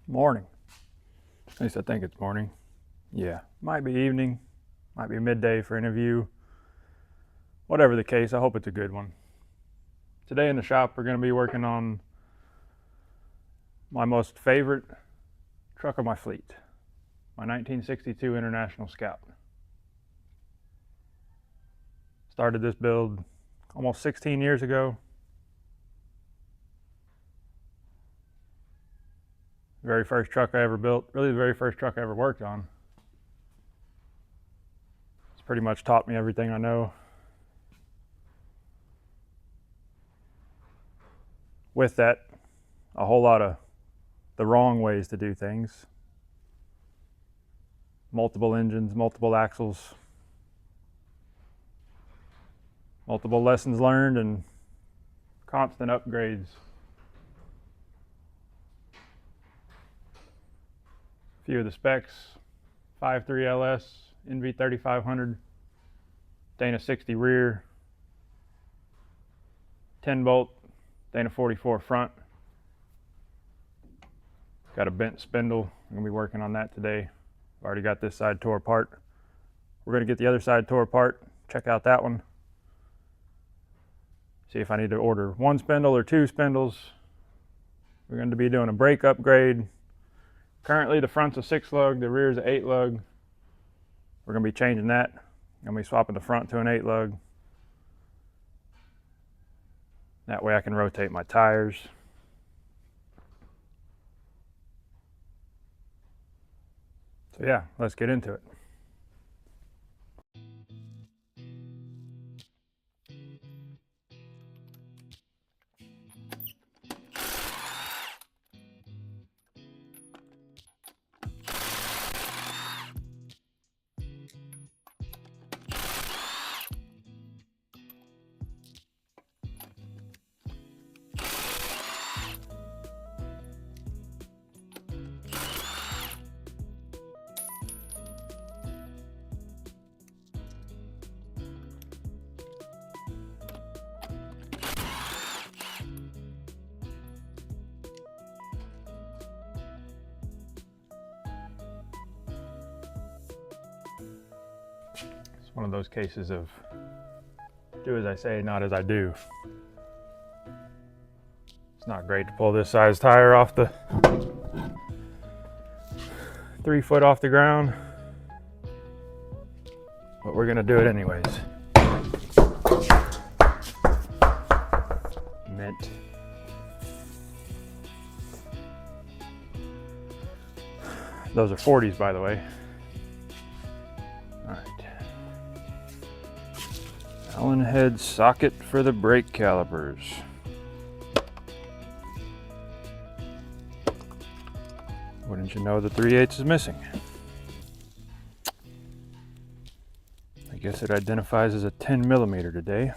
Morning. At least I think it's morning. Yeah, might be evening, might be midday for interview. Whatever the case, I hope it's a good one. Today in the shop, we're going to be working on my most favorite truck of my fleet, my 1962 International Scout. Started this build almost 16 years ago. Very first truck I ever built, really the very first truck I ever worked on. It's pretty much taught me everything I know. With that, a whole lot of the wrong ways to do things. Multiple engines, multiple axles, multiple lessons learned, and constant upgrades. A few of the specs: 5.3 LS, NV 3500, Dana 60 rear, 10 bolt, Dana 44 front. Got a bent spindle. I'm going to be working on that today. I've already got this side tore apart. We're going to get the other side tore apart, check out that one. See if I need to order one spindle or two spindles. We're going to be doing a brake upgrade. Currently the front's a 6-lug, the rear's an 8-lug. We're going to be changing that. I'm going to be swapping the front to an 8-lug. That way I can rotate my tires. So yeah, let's get into it. It's one of those cases of do as I say, not as I do. It's not great to pull this size tire off the 3 foot off the ground, but we're gonna do it anyways. Mint. Those are 40s, by the way. All right. Allen head socket for the brake calipers. Wouldn't you know the 3/8 is missing? I guess it identifies as a 10 millimeter today.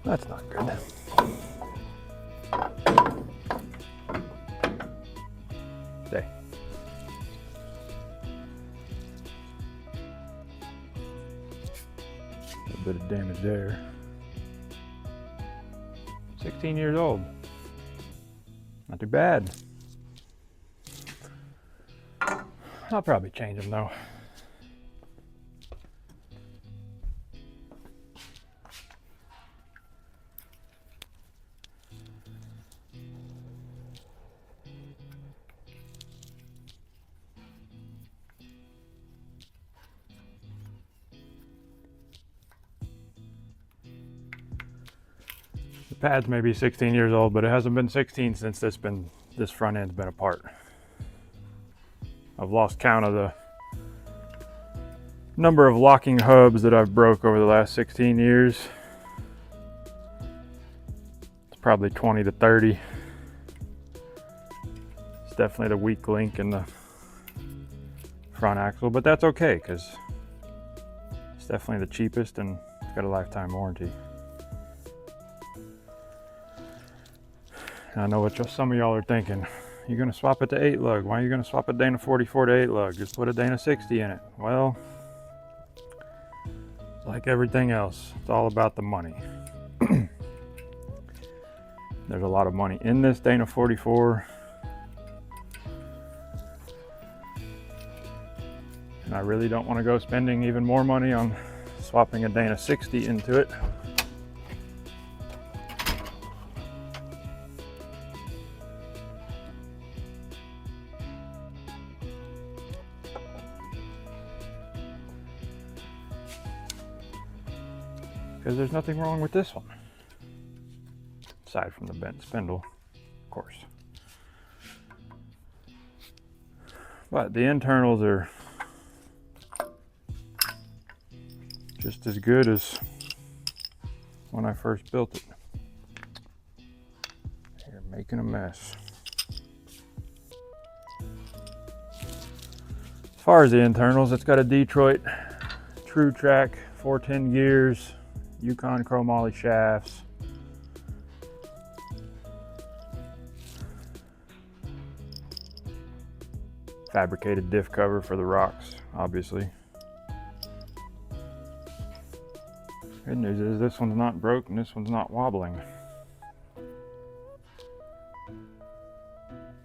That's not good. Stay. A bit of damage there. 16 years old. Not too bad. I'll probably change them though. The pad's maybe 16 years old, but it hasn't been 16 since this front end's been apart. I've lost count of the number of locking hubs that I've broke over the last 16 years. It's probably 20 to 30. It's definitely the weak link in the front axle, but that's okay because it's definitely the cheapest and it's got a lifetime warranty. I know what some of y'all are thinking. You're gonna swap it to 8 lug. Why are you gonna swap a Dana 44 to 8 lug? Just put a Dana 60 in it. Well, like everything else, it's all about the money. There's a lot of money in this Dana 44. And I really don't want to go spending even more money on swapping a Dana 60 into it. Because there's nothing wrong with this one. Aside from the bent spindle, of course. But the internals are just as good as when I first built it. You're making a mess. As far as the internals, it's got a Detroit True Track 410 gears, Yukon chromoly shafts, fabricated diff cover for the rocks, obviously. Good news is this one's not broke and this one's not wobbling.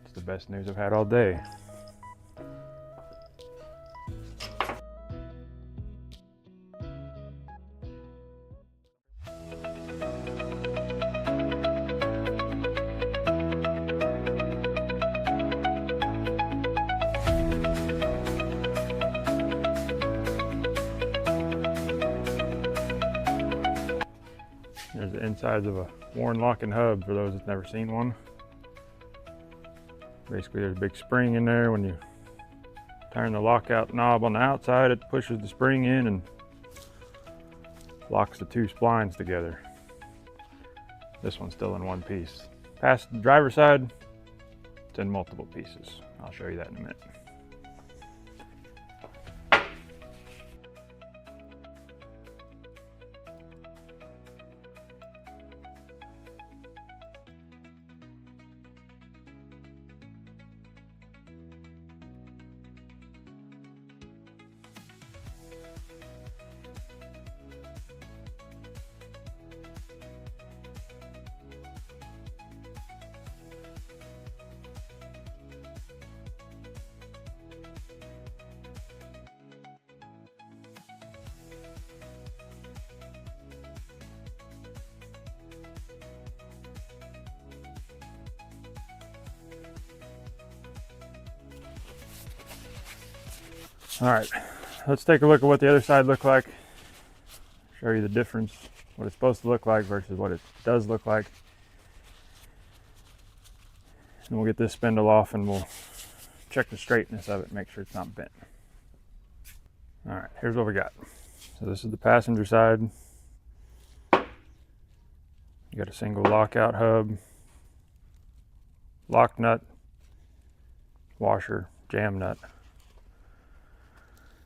It's the best news I've had all day. There's the insides of a worn locking hub for those that's never seen one. Basically there's a big spring in there. When you turn the lockout knob on the outside, it pushes the spring in and locks the two splines together. This one's still in one piece. Past the driver's side, it's in multiple pieces. I'll show you that in a minute. All right, let's take a look at what the other side looked like. Show you the difference, what it's supposed to look like versus what it does look like. And we'll get this spindle off and we'll check the straightness of it, make sure it's not bent. All right, here's what we got. So this is the passenger side. You got a single lockout hub, lock nut, washer, jam nut,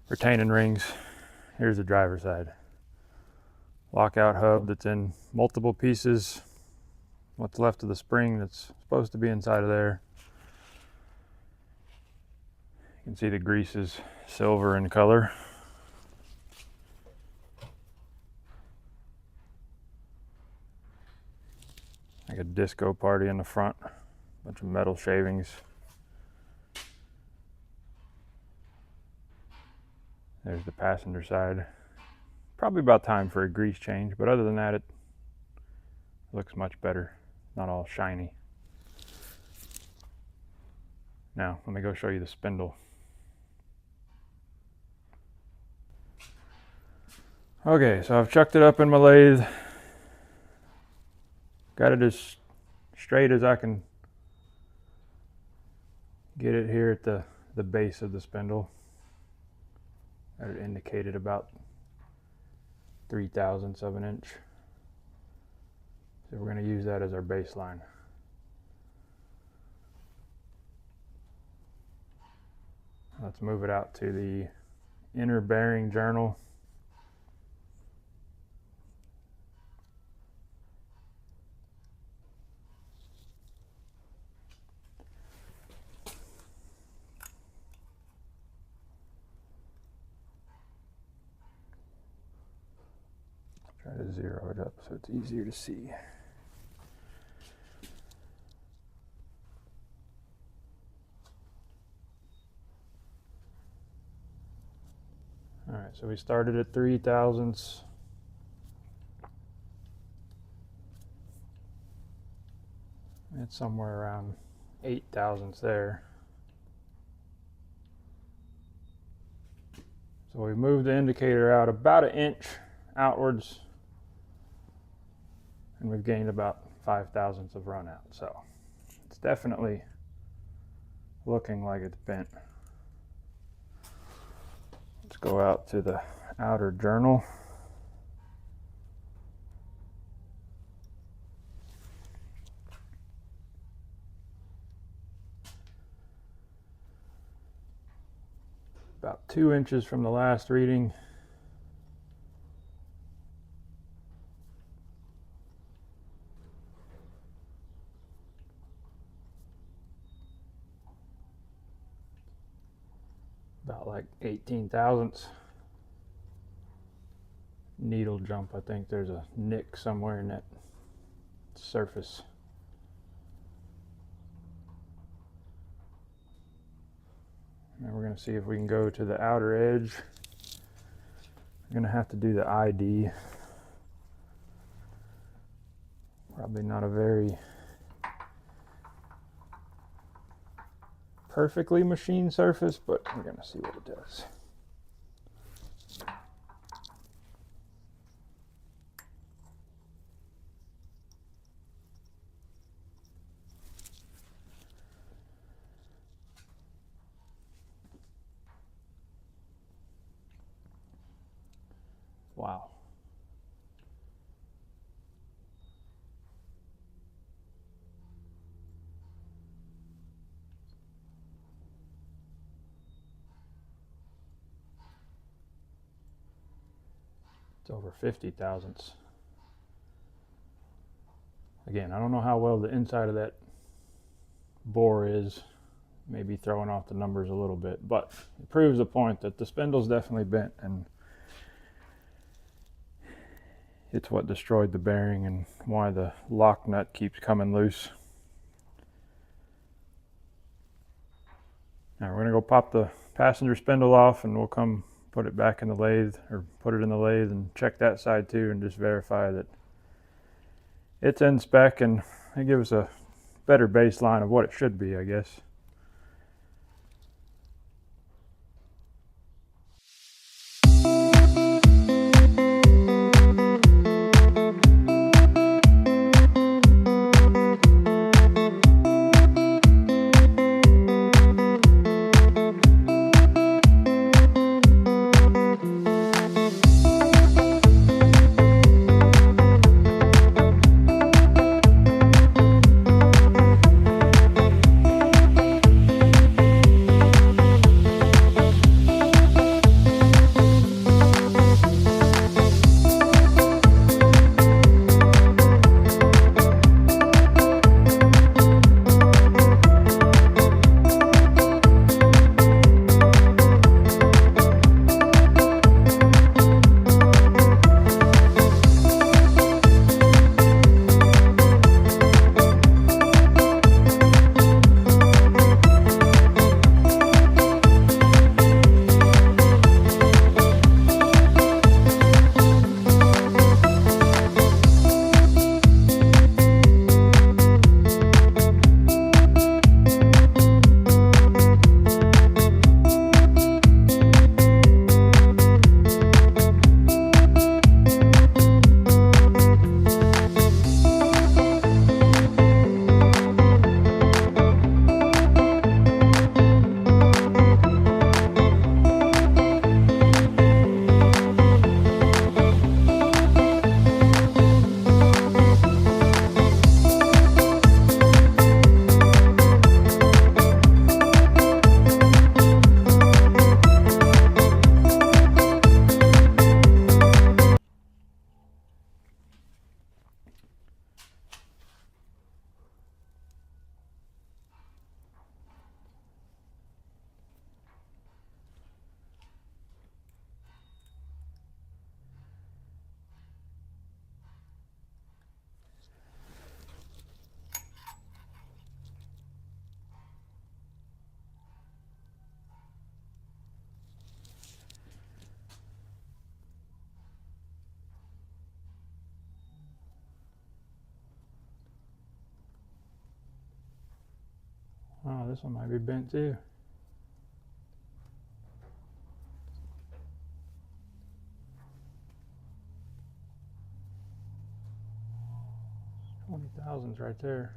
retaining rings. Here's the driver's side. Lockout hub that's in multiple pieces. What's left of the spring that's supposed to be inside of there. You can see the grease is silver in color. Like a disco party in the front. Bunch of metal shavings. There's the passenger side. Probably about time for a grease change, but other than that, it looks much better. Not all shiny. Now, let me go show you the spindle. Okay, so I've chucked it up in my lathe. Got it as straight as I can get it here at the base of the spindle. Got it indicated about 3/1000 of an inch. So we're going to use that as our baseline. Let's move it out to the inner bearing journal. Try to zero it up so it's easier to see. All right, so we started at 3/1000. It's somewhere around 8/1000 there. So we moved the indicator out about 1 inch outwards, and we've gained about 5/1000 of run out. So it's definitely looking like it's bent. Let's go out to the outer journal. About 2 inches from the last reading. About like 18/1000. Needle jump. I think there's a nick somewhere in that surface. And we're going to see if we can go to the outer edge. I'm going to have to do the ID. Probably not a very perfectly machined surface, but we're going to see what it does. Wow. It's over 50/1000. Again, I don't know how well the inside of that bore is. Maybe throwing off the numbers a little bit, but it proves the point that the spindle's definitely bent, and it's what destroyed the bearing and why the lock nut keeps coming loose. Now we're going to go pop the passenger spindle off, and we'll come put it back in the lathe, or put it in the lathe and check that side too, and just verify that it's in spec, and it gives us a better baseline of what it should be, I guess. this one might be bent too. $20,000's right there.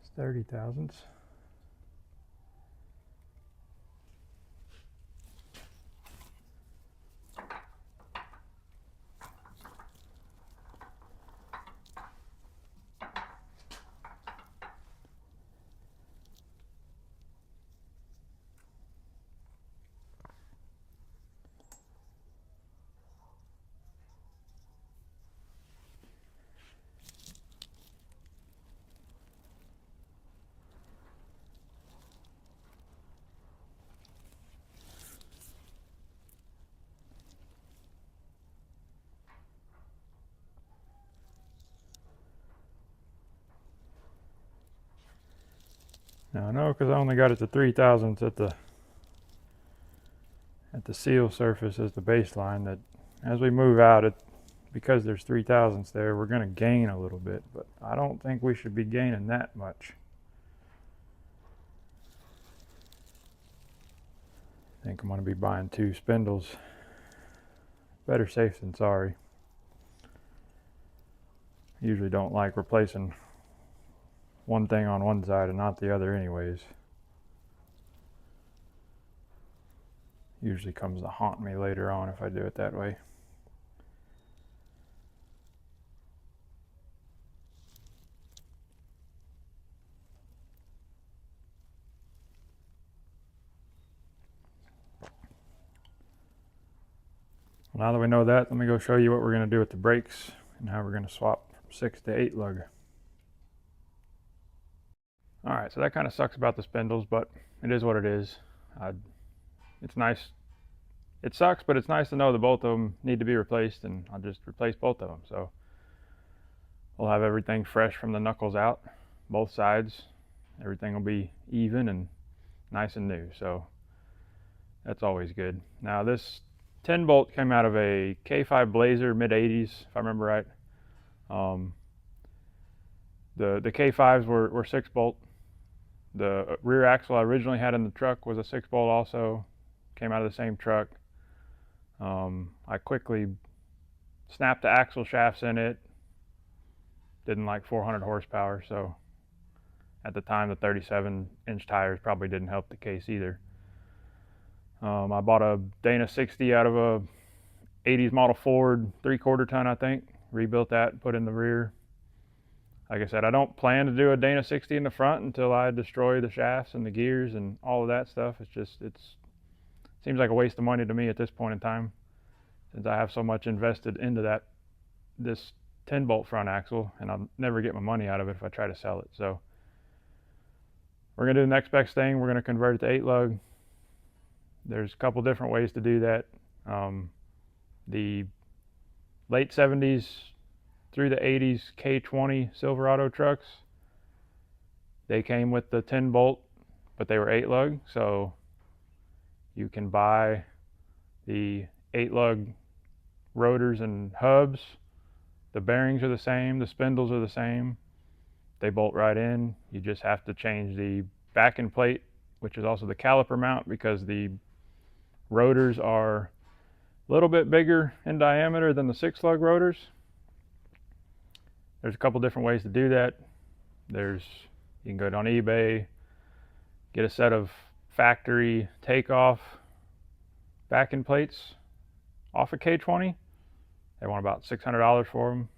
It's 30,000. Now I know because I only got it to 3,000ths at the seal surface as the baseline, that as we move out, because there's 3,000ths there, we're going to gain a little bit, but I don't think we should be gaining that much. I think I'm going to be buying 2 spindles. Better safe than sorry. Usually don't like replacing one thing on one side and not the other anyways. Usually comes to haunt me later on if I do it that way. Now that we know that, let me go show you what we're going to do with the brakes and how we're going to swap from 6 to 8 lug. Alright, so that kind of sucks about the spindles, but it is what it is. It's nice. It sucks, but it's nice to know that both of them need to be replaced, and I'll just replace both of them. So we'll have everything fresh from the knuckles out, both sides. Everything will be even and nice and new, so that's always good. Now this 10 bolt came out of a K5 Blazer mid-80s, if I remember right. The K5s were 6 bolt. The rear axle I originally had in the truck was a 6 bolt also. Came out of the same truck. I quickly snapped the axle shafts in it. Didn't like 400 horsepower, so at the time the 37-inch tires probably didn't help the case either. I bought a Dana 60 out of a 80s model Ford 3/4 ton, I think. Rebuilt that, put in the rear. Like I said, I don't plan to do a Dana 60 in the front until I destroy the shafts and the gears and all of that stuff. It seems like a waste of money to me at this point in time, since I have so much invested into this 10 bolt front axle, and I'll never get my money out of it if I try to sell it. So we're gonna do the next best thing. We're gonna convert it to 8 lug. There's a couple different ways to do that. The late 70s through the 80s K20 Silverado trucks, they came with the 10 bolt, but they were 8 lug. So you can buy the 8 lug rotors and hubs. The bearings are the same, the spindles are the same. They bolt right in. You just have to change the backing plate, which is also the caliper mount, because the rotors are a little bit bigger in diameter than the 6 lug rotors. There's a couple different ways to do that. You can go on eBay, get a set of factory takeoff backing plates off a K20. They want about $600 for them,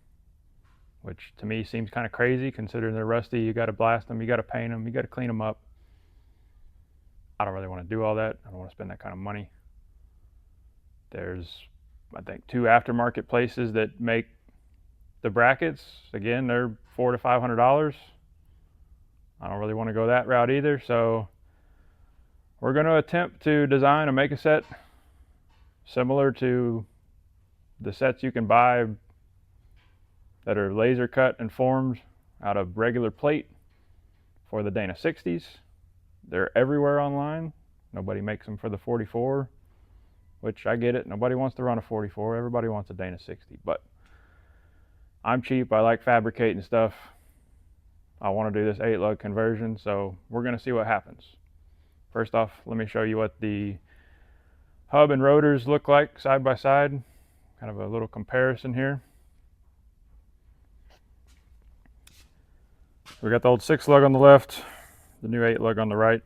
which to me seems kind of crazy considering they're rusty. You got to blast them, you got to paint them, you got to clean them up. I don't really want to do all that. I don't want to spend that kind of money. There's, I think, 2 aftermarket places that make the brackets. Again, they're $400 to $500. I don't really want to go that route either, so we're going to attempt to design a make-a set similar to the sets you can buy that are laser cut and formed out of regular plate for the Dana 60s. They're everywhere online. Nobody makes them for the 44, which I get it. Nobody wants to run a 44. Everybody wants a Dana 60, but I'm cheap. I like fabricating stuff. I want to do this 8-lug conversion, so we're going to see what happens. First off, let me show you what the hub and rotors look like side by side. Kind of a little comparison here. We got the old 6-lug on the left, the new 8-lug on the right.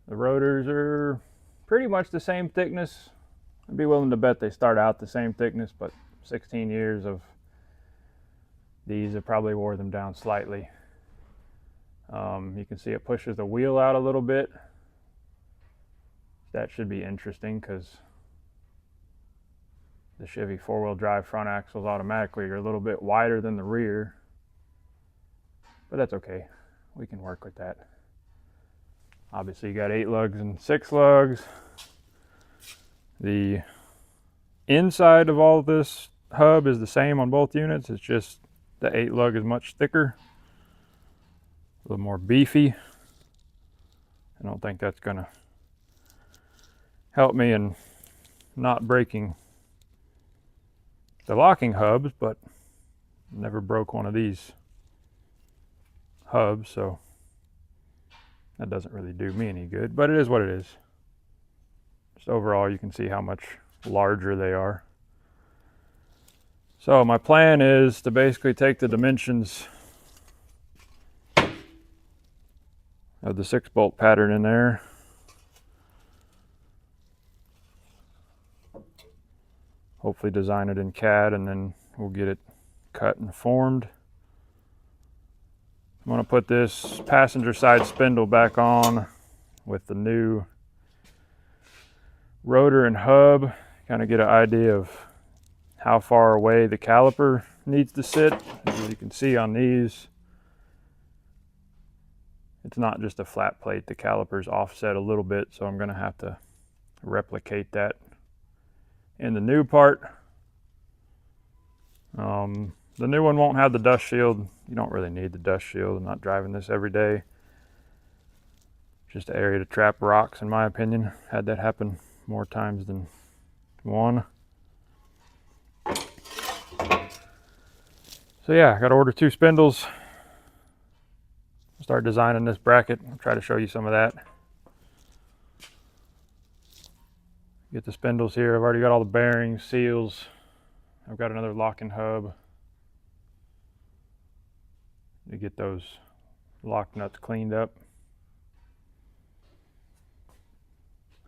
The rotors are pretty much the same thickness. I'd be willing to bet they start out the same thickness, but 16 years of these have probably wore them down slightly. You can see it pushes the wheel out a little bit. That should be interesting because the Chevy 4-wheel drive front axles automatically are a little bit wider than the rear, but that's okay. We can work with that. Obviously you got 8 lugs and 6 lugs. The inside of all this hub is the same on both units. It's just the 8 lug is much thicker, a little more beefy. I don't think that's gonna help me in not breaking the locking hubs, but never broke one of these hubs, so that doesn't really do me any good, but it is what it is. Just overall, you can see how much larger they are. So my plan is to basically take the dimensions of the 6-bolt pattern in there, hopefully design it in CAD, and then we'll get it cut and formed. I'm going to put this passenger side spindle back on with the new rotor and hub, kind of get an idea of how far away the caliper needs to sit. As you can see on these, it's not just a flat plate. The caliper's offset a little bit, so I'm going to have to replicate that in the new part. The new one won't have the dust shield. You don't really need the dust shield. I'm not driving this every day. Just an area to trap rocks, in my opinion. Had that happen more times than one. So yeah, I got to order 2 spindles. Start designing this bracket. I'll try to show you some of that. Get the spindles here. I've already got all the bearings, seals. I've got another locking hub to get those lock nuts cleaned up.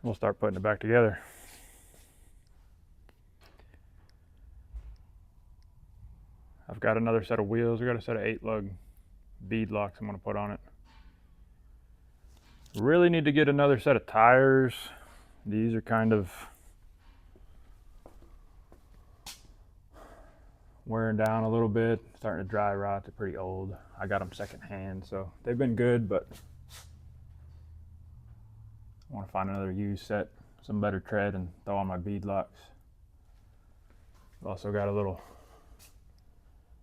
We'll start putting it back together. I've got another set of wheels. I've got a set of 8-lug bead locks I'm going to put on it. Really need to get another set of tires. These are kind of wearing down a little bit, starting to dry rot. They're pretty old. I got them secondhand, so they've been good, but I want to find another used set, some better tread, and throw on my bead locks. I've also got a little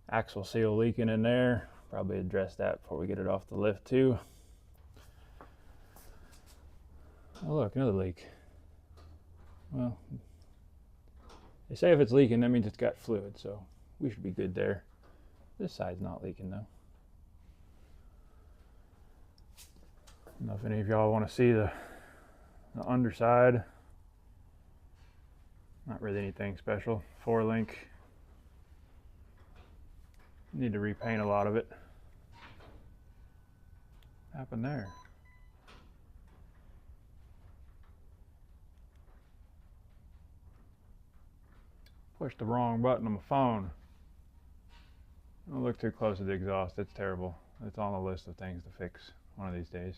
axle seal leaking in there. Probably address that before we get it off the lift too. Oh look, another leak. Well, they say if it's leaking, that means it's got fluid, so we should be good there. This side's not leaking though. I don't know if any of y'all want to see the underside. Not really anything special. 4-link. Need to repaint a lot of it. What happened there? Pushed the wrong button on my phone. Don't look too close to the exhaust. It's terrible. It's on the list of things to fix one of these days.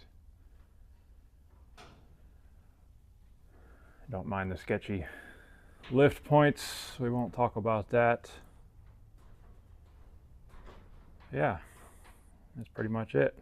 Don't mind the sketchy lift points. We won't talk about that. Yeah, that's pretty much it.